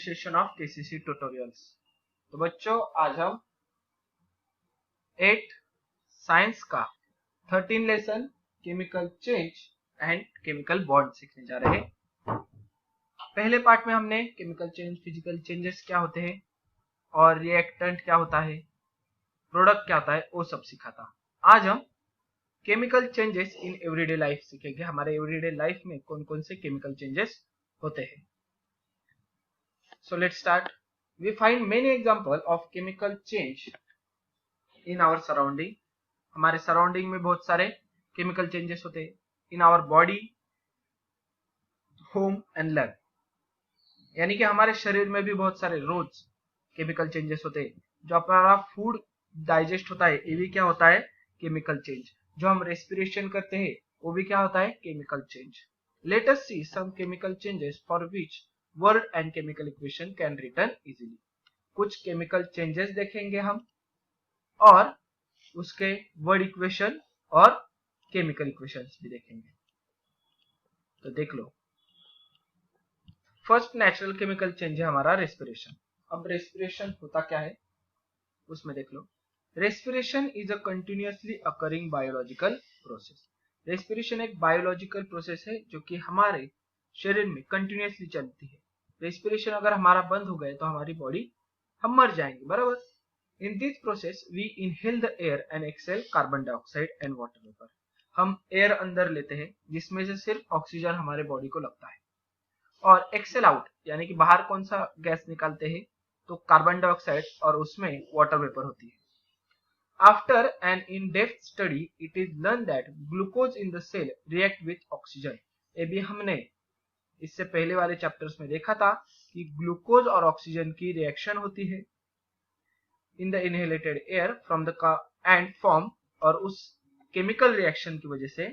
Session of KCC tutorials. तो बच्चों आज हम 8 साइंस का 13 lesson chemical change and chemical bond सीखने जा रहे हैं। पहले पार्ट में हमने केमिकल चेंज, फिजिकल चेंजेस क्या होते हैं और रिएक्टेंट क्या होता है, प्रोडक्ट क्या होता है, वो सब सीखा था। आज हम chemical changes in everyday life सीखेंगे। हमारे एवरीडे लाइफ में कौन कौन से केमिकल चेंजेस होते हैं। So let's start. We find many examples of chemical change in our surrounding. हमारे सराउंडिंग में बहुत सारे केमिकल चेंजेस होते हैं। In our body, home and lab, यानी कि हमारे शरीर में भी बहुत सारे रोज केमिकल चेंजेस होते हैं। जो हमारा फूड डाइजेस्ट होता है, ये भी क्या होता है, केमिकल चेंज। जो हम रेस्पिरेशन करते हैं वो भी क्या होता है, chemical change. Let us see some chemical changes for which word and chemical equation can written easily. कुछ केमिकल चेंजेस देखेंगे हम और उसके वर्ड इक्वेशन और केमिकल इक्वेशंस भी देखेंगे। तो देख लो, फर्स्ट नेचुरल केमिकल चेंज है हमारा रेस्पिरेशन। अब रेस्पिरेशन होता क्या है उसमें देख लो। Respiration is a continuously occurring biological process. Respiration एक बायोलॉजिकल प्रोसेस है जो कि हमारे शरीर में कंटिन्यूअसली चलती है। रेस्पिरेशन अगर हमारा बंद हो गए तो हमारी बॉडी, हम मर जाएंगे, बराबर। In this process we inhale the air and exhale carbon dioxide and water vapour. हम एयर अंदर लेते हैं जिसमें से सिर्फ ऑक्सीजन हमारे बॉडी को लगता है, और एक्सेल आउट यानी कि बाहर कौन सा गैस निकालते हैं, तो कार्बन डाइऑक्साइड, और उसमें वाटर वेपर होती है। After an in-depth study, it is learned that glucose in the cell react with oxygen. ये भी हमने इससे पहले वाले चैप्टर्स में देखा था कि ग्लूकोज और ऑक्सीजन की रिएक्शन होती है in the inhaled air from the and form, और उस केमिकल रिएक्शन की वजह से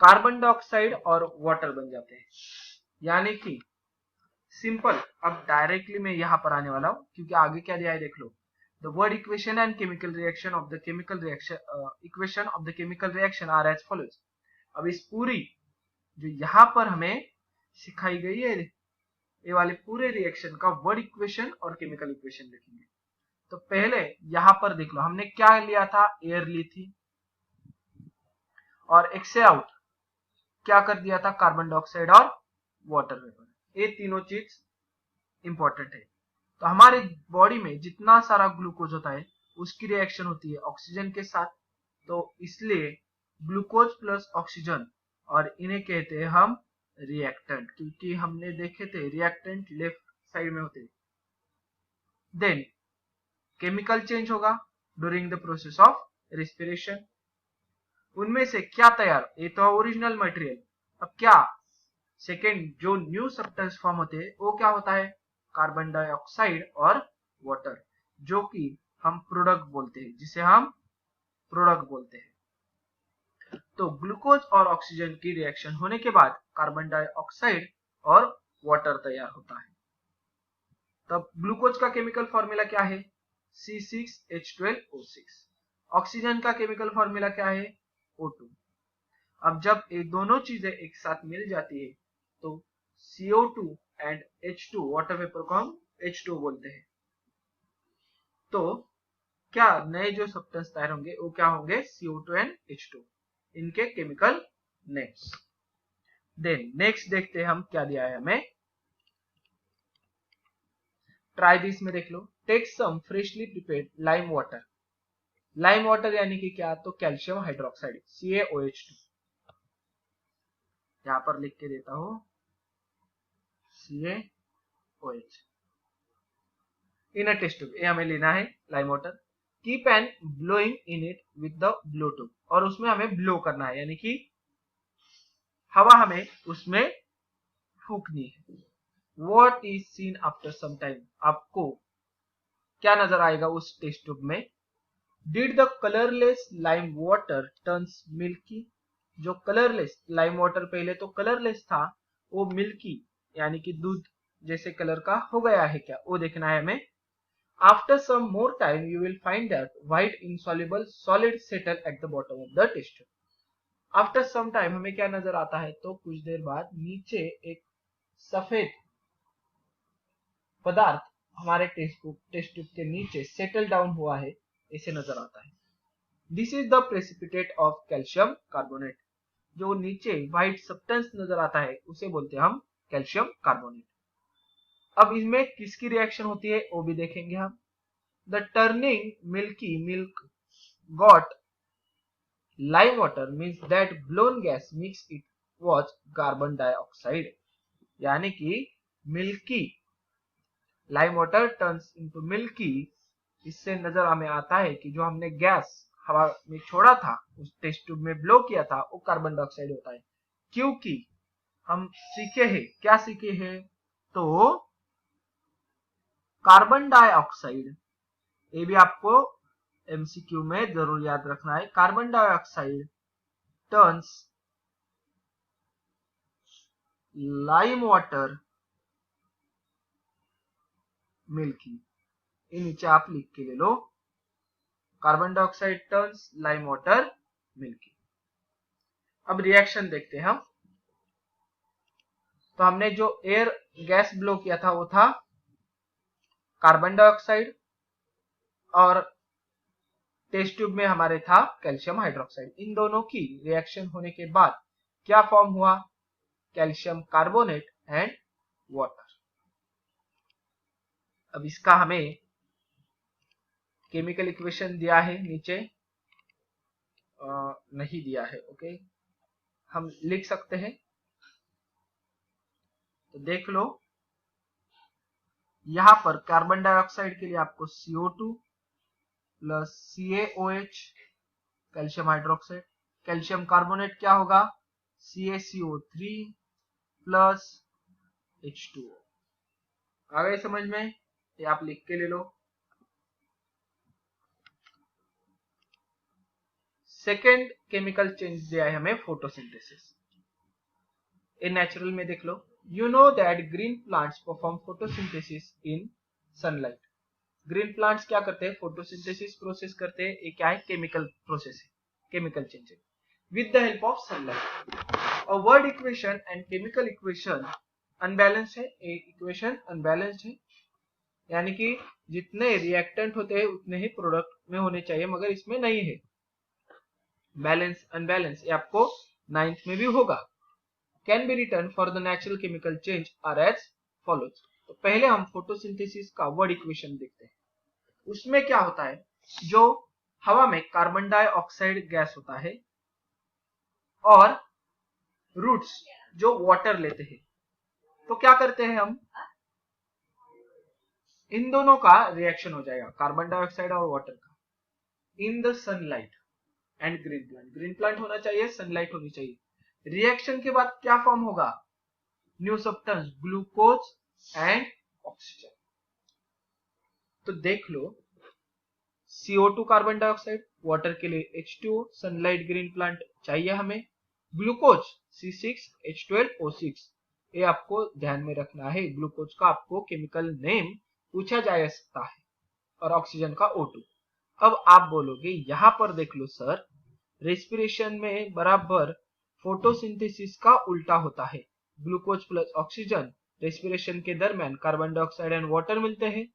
कार्बन डाइऑक्साइड और वाटर बन जाते हैं। यानी कि सिंपल, अब डायरेक्टली मैं यहां पर आने वाला हूं क्योंकि आगे क्या दिया है देख लो। The word equation and chemical reaction of the chemical reaction equation of the chemical reaction are as follows. अब इस पूरी जो यहाँ पर हमें सिखाई गई है, ये वाले पूरे रिएक्शन का वर्ड इक्वेशन और केमिकल इक्वेशन लिखेंगे। तो पहले यहाँ पर देख लो, हमने क्या लिया था, एयर ली थी, और एक्सेल आउट क्या कर दिया था, कार्बन डाइऑक्साइड और वाटर वेपर। ये तीनों चीज इंपॉर्टेंट है। तो हमारे बॉडी में जितना सारा ग्लूकोज होता है उसकी रिएक्शन होती है ऑक्सीजन के साथ। तो इसलिए ग्लूकोज प्लस ऑक्सीजन, और इन्हें कहते हैं हम रिएक्टेंट, क्योंकि हमने देखे थे रिएक्टेंट लेफ्ट साइड में होते हैं। देन केमिकल चेंज होगा during the process of respiration. उनमें से क्या तैयार, ये तो ओरिजिनल मटेरियल। अब क्या सेकेंड जो न्यू सब्सटेंस फॉर्म होते हैं वो क्या होता है, कार्बन डाइऑक्साइड और वाटर, जो कि हम प्रोडक्ट बोलते हैं, जिसे हम प्रोडक्ट बोलते हैं। तो ग्लूकोज और ऑक्सीजन की रिएक्शन होने के बाद कार्बन डाइऑक्साइड और वाटर तैयार होता है। तब ग्लूकोज का केमिकल फॉर्मूला क्या है, C6H12O6। ऑक्सीजन का केमिकल फॉर्मूला क्या है, O2। अब जब ये दोनों चीजें एक साथ मिल जाती है तो CO2 and H2, water vapour को हम H2 बोलते हैं। तो क्या नए जो सब्सटेंस तैयार होंगे वो क्या होंगे, CO2 एंड H2, इनके केमिकल नेम्स। देन नेक्स्ट देखते हैं हम क्या दिया है हमें। ट्राई दिस में देख लो, take some freshly prepared lime water. Lime water यानी कि क्या, तो कैल्शियम हाइड्रोक्साइड, CaOH2। यहां पर लिख के देता हूं, CaOH in a test tube. ये हमें लेना है lime water. Keep on blowing in it with the blow tube, और उसमें हमें ब्लो करना है, यानी कि हवा हमें उसमें फूकनी है। What is seen after some time, आपको क्या नजर आएगा उस टेस्ट ट्यूब में। Did the colorless lime water turns milky, जो कलरलेस लाइम वाटर पहले तो कलरलेस था, वो मिल्की यानी कि दूध जैसे कलर का हो गया है क्या, वो देखना है हमें। After some more time you will find that white insoluble solid settle at the bottom of the test tube. After some time हमें क्या नजर आता है, तो कुछ देर बाद नीचे एक सफेद पदार्थ हमारे टेस्ट ट्यूब के नीचे सेटल डाउन हुआ है ऐसे नजर आता है। This is the precipitate of calcium carbonate. जो नीचे व्हाइट सब्सटेंस नजर आता है उसे बोलते हैं हम कैल्शियम कार्बोनेट। अब इसमें किसकी रिएक्शन होती है वो भी देखेंगे हम। The turning milky milk got lime water means that blown gas mix it was carbon dioxide। यानी कि milky lime water turns into milky, इससे नजर हमें आता है कि जो हमने गैस हवा में छोड़ा था, उस टेस्ट ट्यूब में ब्लो किया था, वो कार्बन डाइऑक्साइड होता है। क्योंकि हम सीखे हैं, क्या सीखे हैं, तो कार्बन डाइऑक्साइड, ये भी आपको एमसीक्यू में जरूर याद रखना है, carbon dioxide turns lime water milky. ये नीचे आप लिख के ले लो, carbon dioxide turns lime water milky. अब रिएक्शन देखते हैं हम। तो हमने जो एयर गैस ब्लो किया था वो था कार्बन डाइऑक्साइड, और टेस्ट ट्यूब में हमारे था कैल्शियम हाइड्रोक्साइड। इन दोनों की रिएक्शन होने के बाद क्या फॉर्म हुआ, कैल्शियम कार्बोनेट एंड वाटर। अब इसका हमें केमिकल इक्वेशन दिया है नीचे, नहीं दिया है, ओके, हम लिख सकते हैं। तो देख लो, यहां पर कार्बन डाइऑक्साइड के लिए आपको CO2 plus CaOH calcium hydroxide, calcium carbonate क्या होगा CaCO3 प्लस H2O। आ गए समझ में, ये आप लिख के ले लो। सेकेंड केमिकल चेंज दिया है हमें फोटोसिंथेसिस। इन नेचुरल में देख लो, you know that green plants perform photosynthesis in sunlight. Green plants क्या करते हैं, फोटोसिंथेसिस प्रोसेस करते हैं। ये क्या है, केमिकल प्रोसेस है, केमिकल चेंज है with the help of sunlight. और word equation and chemical equation unbalance है, इक्वेशन अनबैलेंस्ड है, यानी कि जितने रिएक्टेंट होते हैं उतने ही प्रोडक्ट में होने चाहिए, मगर इसमें नहीं है। बैलेंस अनबैलेंस ये आपको 9th में भी होगा। Can be written for the natural chemical change are as follows. तो पहले हम फोटोसिंथेसिस का वर्ड इक्वेशन देखते हैं। उसमें क्या होता है, जो हवा में कार्बन डाइऑक्साइड गैस होता है और रूट्स जो वाटर लेते हैं, तो क्या करते हैं हम, इन दोनों का रिएक्शन हो जाएगा, कार्बन डाइऑक्साइड और वाटर का, in the sunlight and green plant. Green plant होना चाहिए, सनलाइट होनी चाहिए। रिएक्शन के बाद क्या फॉर्म होगा, new substance glucose and oxygen. तो देख लो, CO2 कार्बन डाइऑक्साइड, वाटर के लिए H2O, सनलाइट ग्रीन प्लांट चाहिए हमें, ग्लूकोज C6H12O6। ये आपको ध्यान में रखना है, ग्लूकोज का आपको केमिकल नेम पूछा जा सकता है, और ऑक्सीजन का O2। अब आप बोलोगे यहां पर देख लो सर, रेस्पिरेशन में बराबर फोटोसिंथेसिस का उल्टा होता है, ग्लूकोज प्लस ऑक्सीजन रेस्पिरेशन के दरमियान कार्बन डाइऑक्साइड एंड वाटर मिलते हैं।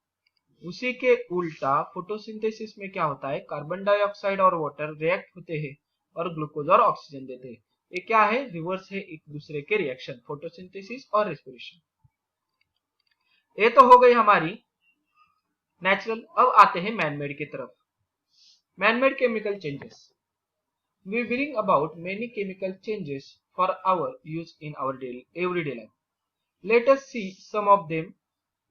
उसी के उल्टा फोटोसिंथेसिस में क्या होता है, कार्बन डाइऑक्साइड और वाटर रिएक्ट होते हैं और ग्लूकोज और ऑक्सीजन देते हैं। ये क्या है, रिवर्स है एक दूसरे के रिएक्शन, फोटोसिंथेसिस और रेस्पिरेशन। ये तो हो गई हमारी नेचुरल। अब आते हैं मैनमेड की तरफ। Manmade chemical changes, we bring about many chemical changes for our use in our everyday life. Let us see some of them.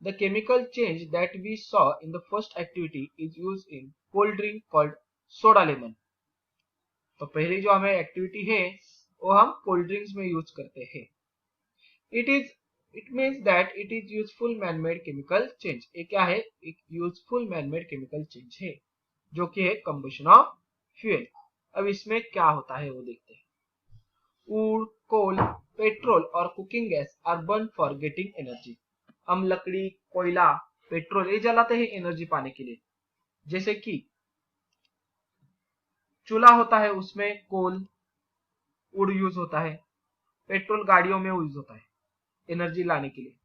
The chemical change that we saw in the first activity is used in cold drink called soda lemon. तो पहली जो हमें activity है वो हम cold drinks में use करते हैं। It means that it is useful man-made chemical change. ये क्या है, एक यूजफुल मैन-मेड केमिकल चेंज है जो कि है कंबशन ऑफ फ्यूल। अब इसमें क्या होता है वो देखते हैं। वुड, कोल, पेट्रोल और cooking gas are burn for getting energy. हम लकड़ी, कोयला, पेट्रोल ये जलाते हैं एनर्जी पाने के लिए। जैसे कि चूल्हा होता है, उसमें कोल, वुड यूज होता है, पेट्रोल गाड़ियों में यूज होता है एनर्जी लाने के लिए।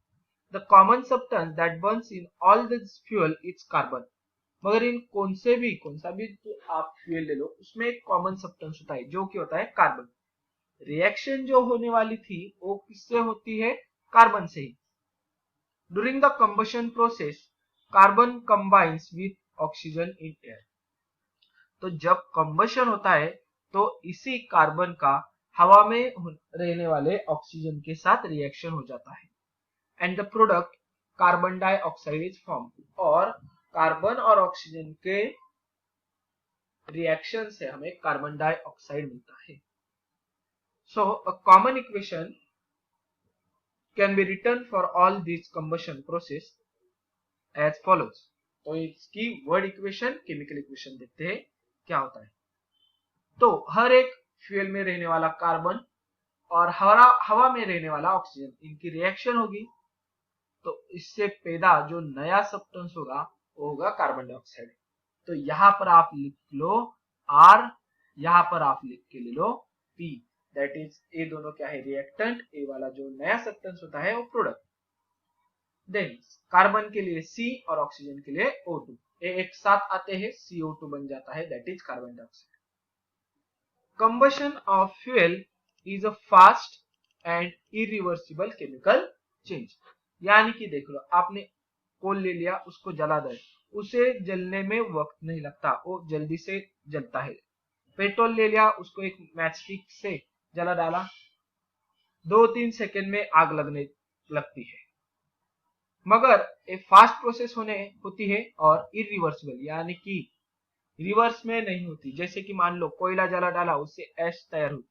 The common substance that Burns in all this fuel is carbon. मगर इन कौन सा भी तो आप फ्यूल ले लो, उसमें एक कॉमन सब्सटेंस होता है जो कि होता है कार्बन। रिएक्शन जो होने वाली थी वो किससे होती है? कार्बन से ही। During the combustion process carbon combines with oxygen in air. तो जब कंबशन होता है तो इसी कार्बन का हवा में रहने वाले ऑक्सीजन के साथ रिएक्शन हो जाता है and the product carbon dioxide is form. और कार्बन और ऑक्सीजन के रिएक्शन से हमें कार्बन डाइऑक्साइड मिलता है। So a common equation can be written for all this combustion process as follows. तो इसकी वर्ड इक्वेशन, केमिकल इक्वेशन देखते हैं क्या होता है। तो हर एक फ्यूल में रहने वाला कार्बन और हवा में रहने वाला ऑक्सीजन, इनकी रिएक्शन होगी तो इससे पैदा जो नया सब्सटेंस होगा वो होगा कार्बन डाइऑक्साइड। तो यहां पर आप लिख लो R, यहां पर आप लिख के ले लो P, दैट इज ये दोनों क्या है? रिएक्टेंट। ए वाला जो नया सब्सटेंस होता है वो प्रोडक्ट। देन कार्बन के लिए C और ऑक्सीजन के लिए O2, ये एक साथ आते हैं, CO2 बन जाता है, that is carbon dioxide. Combustion of fuel is a fast and irreversible chemical change। यानी कि देख लो, आपने कोल ले लिया, उसको जला दे, उसे जलने में वक्त नहीं लगता, वो जल्दी से जलता है। पेट्रोल ले लिया, उसको एक मैचस्टिक से जला डाला, 2-3 सेकेंड में आग लगने लगती है। मगर एक फास्ट प्रोसेस होती है और इरिवर्सिबल, यानी कि रिवर्स में नहीं होती। जैसे कि मान लो कोयला जला डाला, उससे ऐश तैयार हुई।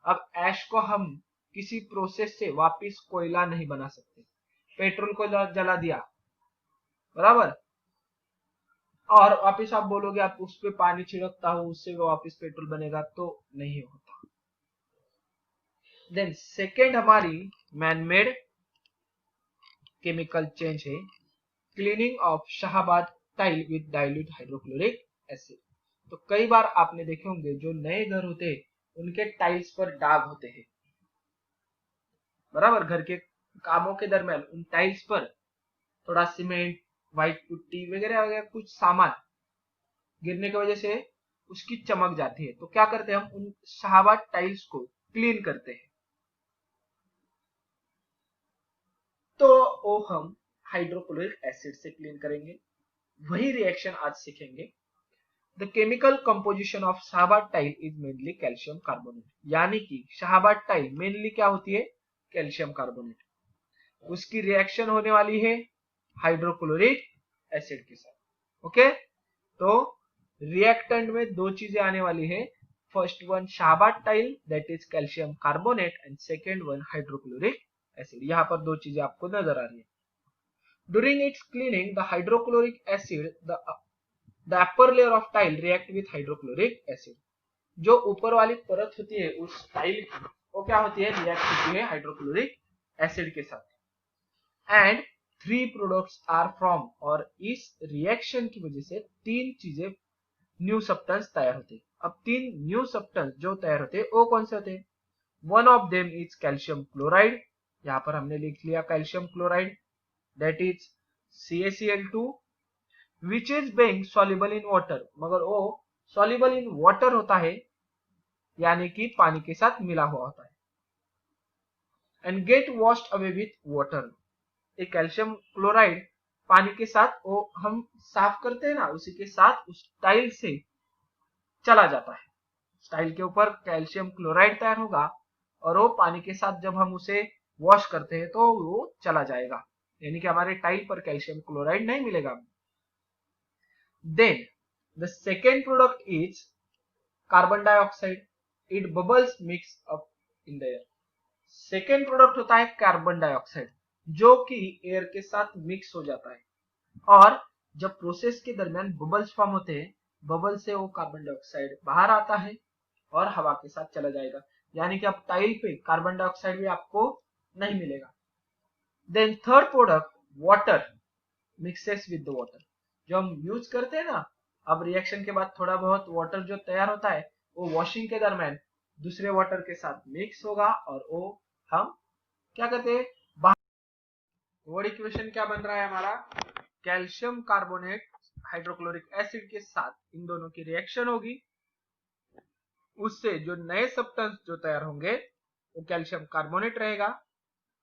अब ऐश को हम किसी प्रोसेस से वापस कोयला नहीं बना सकते। पेट्रोल को जला दिया, बराबर, और वापस आप बोलोगे आप उस पे पानी छिड़कता हो उससे वापस पेट्रोल बनेगा, तो नहीं होता। देन सेकेंड हमारी मैनमेड केमिकल चेंज है cleaning of Shahabad tile with dilute hydrochloric acid. तो कई बार आपने देखे होंगे जो नए घर होते हैं उनके टाइल्स पर दाग होते हैं, बराबर। घर के कामों के दरमियान उन टाइल्स पर थोड़ा सीमेंट, व्हाइट पुट्टी वगैरह वगैरह कुछ सामान गिरने की वजह से उसकी चमक जाती है। तो क्या करते हैं, हम उन शाहाबाद टाइल्स को क्लीन करते हैं। तो वो हम हाइड्रोक्लोरिक एसिड से क्लीन करेंगे। वही रिएक्शन आज सीखेंगे। The chemical composition of Shahabad tile is mainly calcium carbonate. यानी कि शाहाबाद टाइल मेनली क्या होती है? Calcium carbonate. उसकी रिएक्शन होने वाली है हाइड्रोक्लोरिक एसिड के साथ। ओके, तो रिएक्टेंट में दो चीजें आने वाली है। First one Shahabad tile that is calcium carbonate and second one hydrochloric acid. यहाँ पर दो चीजें आपको नजर आ रही है। During its cleaning the hydrochloric acid the upper layer of tile react with hydrochloric acid। जो ऊपर वाली परत होती है उस टाइल की, वो क्या होती है? रिएक्ट होती है हाइड्रोक्लोरिक एसिड के साथ। एंड 3 प्रोडक्ट्स आर फ्रॉम, और इस रिएक्शन की वजह से 3 चीजें न्यू सब्सटेंस तैयार होते हैं। अब 3 न्यू सब्सटेंस जो तैयार होते हैं वो कौन से होते हैं? One of them is calcium chloride. यहाँ पर हमने लिख लिया calcium chloride, that is CaCl2 which is being soluble in water। मगर वो soluble in water होता है, यानी कि पानी के साथ मिला हुआ होता है। and get washed away with water। एक कैल्शियम क्लोराइड पानी के साथ वो हम साफ करते हैं ना, उसी के साथ उस टाइल से चला जाता है। टाइल के ऊपर कैल्शियम क्लोराइड तैयार होगा और वो पानी के साथ जब हम उसे वॉश करते हैं तो वो चला जाएगा, यानी कि हमारे टाइल पर कैल्शियम क्लोराइड नहीं मिलेगा। Then the second product is carbon dioxide। It bubbles mix up in the air। Second product होता है कार्बन डाइऑक्साइड, जो कि एयर के साथ मिक्स हो जाता है, और जब प्रोसेस के दरमियान बबल्स फॉर्म होते हैं, बबल से वो कार्बन डाइऑक्साइड बाहर आता है और हवा के साथ चला जाएगा, यानी कि अब टाइल पे कार्बन डाइऑक्साइड भी आपको नहीं मिलेगा। Then third product water mixes with the water. जो हम यूज करते हैं ना, अब रिएक्शन के बाद थोड़ा बहुत वाटर जो तैयार होता है वो वॉशिंग के दरमियान दूसरे वाटर के साथ मिक्स होगा और वो हम क्या करते हैं? वर्ड इक्वेशन क्या बन रहा है हमारा, कैल्शियम कार्बोनेट हाइड्रोक्लोरिक एसिड के साथ इन दोनों की रिएक्शन होगी, उससे जो नए सब्सटेंस जो तैयार होंगे वो कैल्शियम कार्बोनेट रहेगा,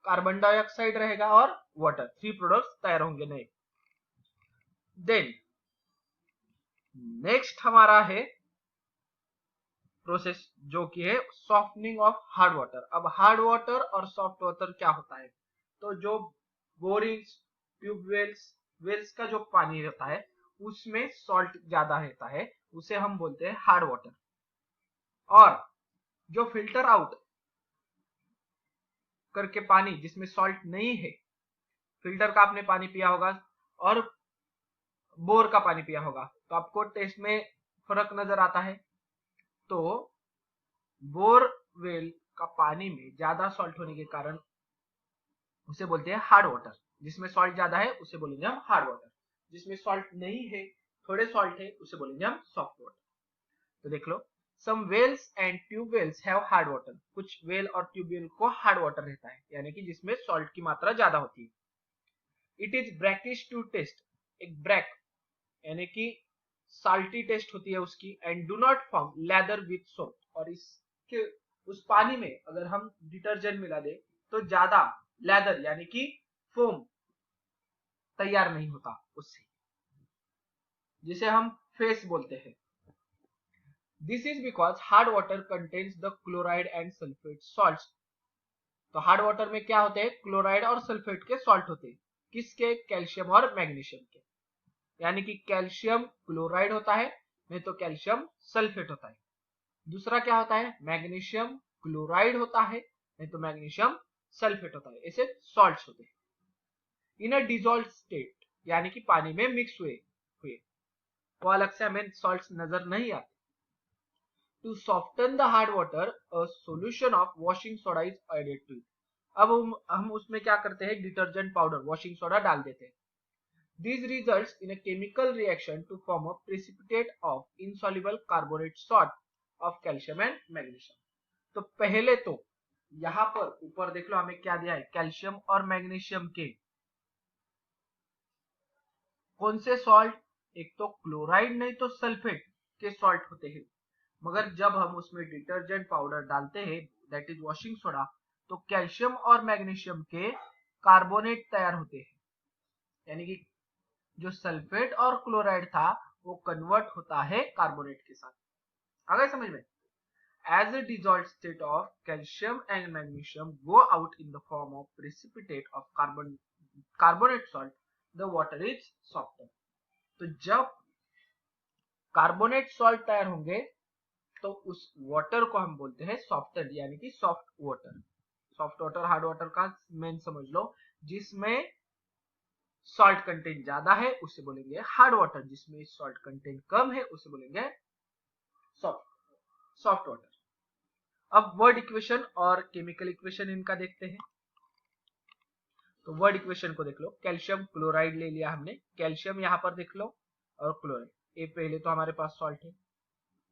कार्बन डाइऑक्साइड रहेगा और वाटर, 3 प्रोडक्ट्स तैयार होंगे नए। देन नेक्स्ट हमारा है प्रोसेस जो कि है सॉफ्टनिंग ऑफ हार्ड वाटर। अब हार्ड वाटर और सॉफ्ट वाटर क्या होता है, तो जो बोरिंग्स, ट्यूबवेल्स, वेल्स का जो पानी रहता है उसमें सॉल्ट ज्यादा रहता है, उसे हम बोलते हैं हार्ड वाटर। और जो फिल्टर आउट करके पानी जिसमें सॉल्ट नहीं है, फिल्टर का आपने पानी पिया होगा और बोर का पानी पिया होगा, तो आपको टेस्ट में फर्क नजर आता है। तो बोरवेल का पानी में ज्यादा सॉल्ट होने के कारण उसे बोलते हैं हार्ड वाटर। जिसमें सॉल्ट ज्यादा है उसे बोलेंगे हम हार्ड वाटर, जिसमें सॉल्ट नहीं है, थोड़े सॉल्ट है, उसे बोलेंगे हम सॉफ्ट वाटर। तो देख लो, some wells and tubewells have hard water, कुछ वेल और ट्यूबवेल को हार्ड वाटर रहता है, यानी कि जिसमें सॉल्ट की मात्रा ज्यादा होती है। It is brackish to taste, एक ब्रैक यानी कि साल्टी टेस्ट होती है उसकी, and do not form lather with soap, और इसके उस पानी में अगर हम डिटर्जेंट मिला दे तो ज्यादा लेदर यानी कि फोम तैयार नहीं होता उससे, जिसे हम फेस बोलते हैं। This is because hard water contains the chloride and sulphate salts. तो हार्ड वाटर में क्या होते हैं, क्लोराइड और सल्फेट के सॉल्ट होते हैं, किसके, कैल्शियम और मैग्नीशियम के। यानी कि कैल्शियम क्लोराइड होता है, नहीं तो कैल्शियम सल्फेट होता है। दूसरा क्या होता है, मैग्नीशियम क्लोराइड होता है, नहीं तो मैग्नीशियम सल्फेट होता है। ऐसे सॉल्ट्स होते हैं इन अ डिजॉल्व स्टेट, यानी कि पानी में मिक्स हुए हुए, वो अलग से हमें सॉल्ट्स नजर नहीं आते। To soften the hard water a solution of washing soda is added to it. अब हम उसमें क्या करते हैं, डिटर्जेंट पाउडर वॉशिंग सोडा डाल देते हैं। This results in a chemical reaction to form a precipitate of insoluble carbonate salt of calcium and magnesium। तो पहले तो यहां पर ऊपर देख लो हमें क्या दिया है, कैल्शियम और मैग्नीशियम के कौन से सॉल्ट, एक तो क्लोराइड नहीं तो सल्फेट के सॉल्ट होते हैं। मगर जब हम उसमें डिटर्जेंट पाउडर डालते हैं, दैट इज वॉशिंग सोडा, तो कैल्शियम और मैग्नीशियम के कार्बोनेट तैयार होते हैं, यानी कि जो सल्फेट और क्लोराइड था वो कन्वर्ट होता है कार्बोनेट के साथ। आ गए समझ में। As a dissolved state of calcium and magnesium go out in the form of precipitate of carbonate salt, the water is softer। तो जब कार्बोनेट सॉल्ट तैयार होंगे तो उस वाटर को हम बोलते हैं सॉफ्टेड, यानी कि soft water. Soft water hard water का मेन समझ लो, जिसमें सॉल्ट कंटेंट ज्यादा है उसे बोलेंगे हार्ड वाटर, जिसमें सॉल्ट कंटेंट कम है उसे बोलेंगे सॉफ्ट वाटर। अब वर्ड इक्वेशन और केमिकल इक्वेशन इनका देखते हैं। तो वर्ड इक्वेशन को देख लो, कैल्शियम क्लोराइड ले लिया हमने, कैल्शियम यहां पर देख लो और क्लोराइड, ये पहले तो हमारे पास सॉल्ट है।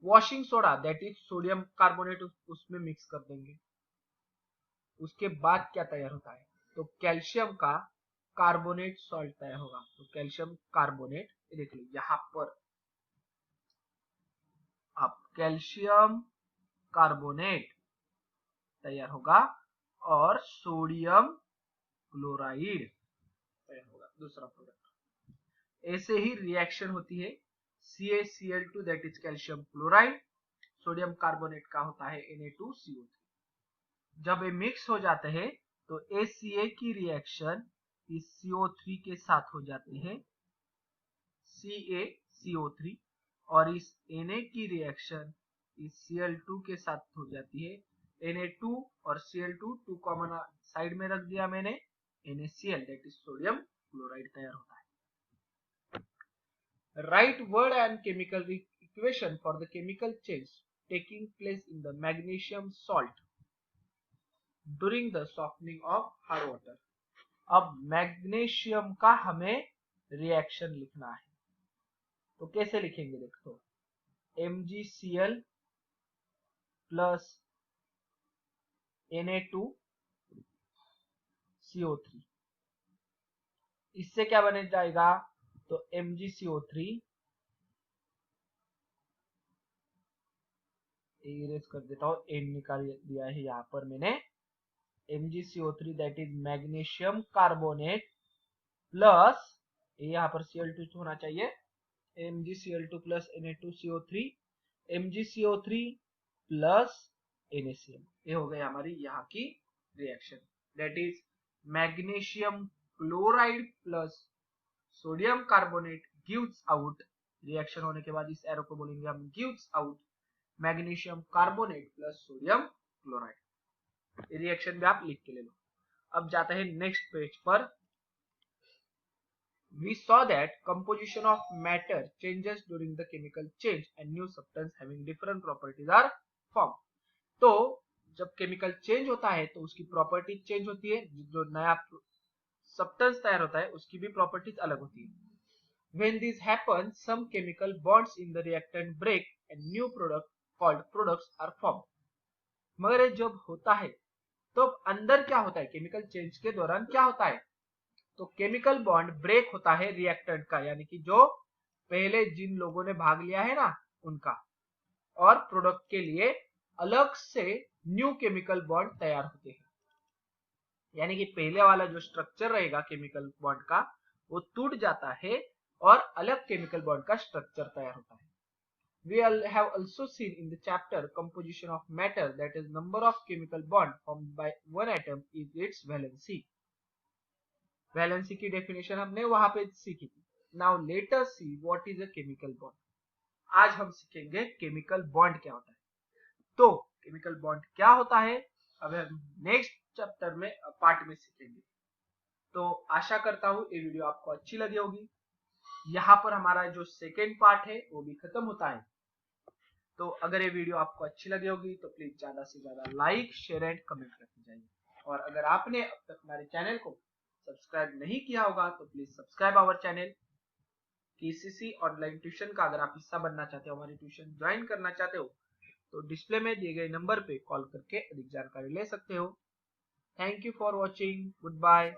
Washing soda that is sodium carbonate, उसमें मिक्स कर देंगे। उसके बाद क्या तैयार होता है, तो कैल्शियम का कार्बोनेट सॉल्ट तैयार होगा। तो कैल्शियम कार्बोनेट देख लो यहां पर, अब कैल्शियम कार्बोनेट तैयार होगा और सोडियम क्लोराइड तैयार होगा, दूसरा प्रोडक्ट। ऐसे ही रिएक्शन होती है CaCl2 that is calcium chloride, sodium carbonate का होता है Na2CO3। जब ये मिक्स हो जाते हैं तो ACA की रिएक्शन इस CO3 के साथ हो जाती है, CaCO3, और इस Na की रिएक्शन इस Cl2 के साथ हो जाती है, Na2 और Cl2 2 कॉमन साइड में रख दिया मैंने, NaCl that is sodium chloride तैयार होता है। Write word and chemical equation for the chemical change taking place in the magnesium salt during the softening of hard water। अब मैग्नीशियम का हमें रिएक्शन लिखना है, तो कैसे लिखेंगे देखो, MgCl प्लस Na2CO3, इससे क्या बन जाएगा, तो MgCO3 इरेज कर देता हूं, एन निकाल दिया है यहाँ पर मैंने, MgCO3 that is magnesium carbonate plus, यहाँ पर Cl2 होना चाहिए, MgCl2 plus Na2CO3, MgCO3 plus NaCl, ये हो गई हमारी यहाँ की reaction, that is magnesium chloride plus sodium carbonate gives out, reaction होने के बाद इस एरो को बोलेंगे हम gives out magnesium carbonate plus sodium chloride. Reaction भी आप लिख के ले लो। अब जाते हैं नेक्स्ट पेज पर। We saw that composition of matter changes during the chemical change and new substance having different properties are formed। तो जब केमिकल चेंज होता है तो उसकी प्रॉपर्टी चेंज होती है, जो नया सब्सटेंस तैयार होता है उसकी भी प्रॉपर्टीज अलग होती है। When this happens, some chemical bonds in the reactant break and new product called products are formed। मगर जब होता है तो अंदर क्या होता है, केमिकल चेंज के दौरान क्या होता है, तो केमिकल बॉन्ड ब्रेक होता है रिएक्टेंट का, यानी कि जो पहले जिन लोगों ने भाग लिया है ना उनका, और प्रोडक्ट के लिए अलग से न्यू केमिकल बॉन्ड तैयार होते हैं। यानी कि पहले वाला जो स्ट्रक्चर रहेगा केमिकल बॉन्ड का वो टूट जाता है और अलग केमिकल बॉन्ड का स्ट्रक्चर तैयार होता है। We have also seen in the chapter composition of matter that is number of chemical bond formed by one atom is its valency। Valency की डेफिनेशन हमने वहां पे सीखी थी। Now let us see what is a chemical bond. आज हम सीखेंगे chemical bond क्या होता है। तो केमिकल बॉन्ड क्या होता है अब हम नेक्स्ट चैप्टर में पार्ट में सीखेंगे। तो आशा करता हूँ ये वीडियो आपको अच्छी लगी होगी। यहाँ पर हमारा जो सेकेंड पार्ट है वो भी खत्म होता है। तो अगर ये वीडियो आपको अच्छी लगी होगी तो प्लीज ज्यादा से ज्यादा लाइक शेयर एंड कमेंट करते जाइए, और अगर आपने अब तक हमारे चैनल को सब्सक्राइब नहीं किया होगा तो please subscribe our channel. KCC online tuition का अगर आप हिस्सा बनना चाहते हो, हमारी ट्यूशन ज्वाइन करना चाहते हो, तो डिस्प्ले में दिए गए नंबर पे कॉल करके अधिक जानकारी ले सकते हो। Thank you for watching, good bye.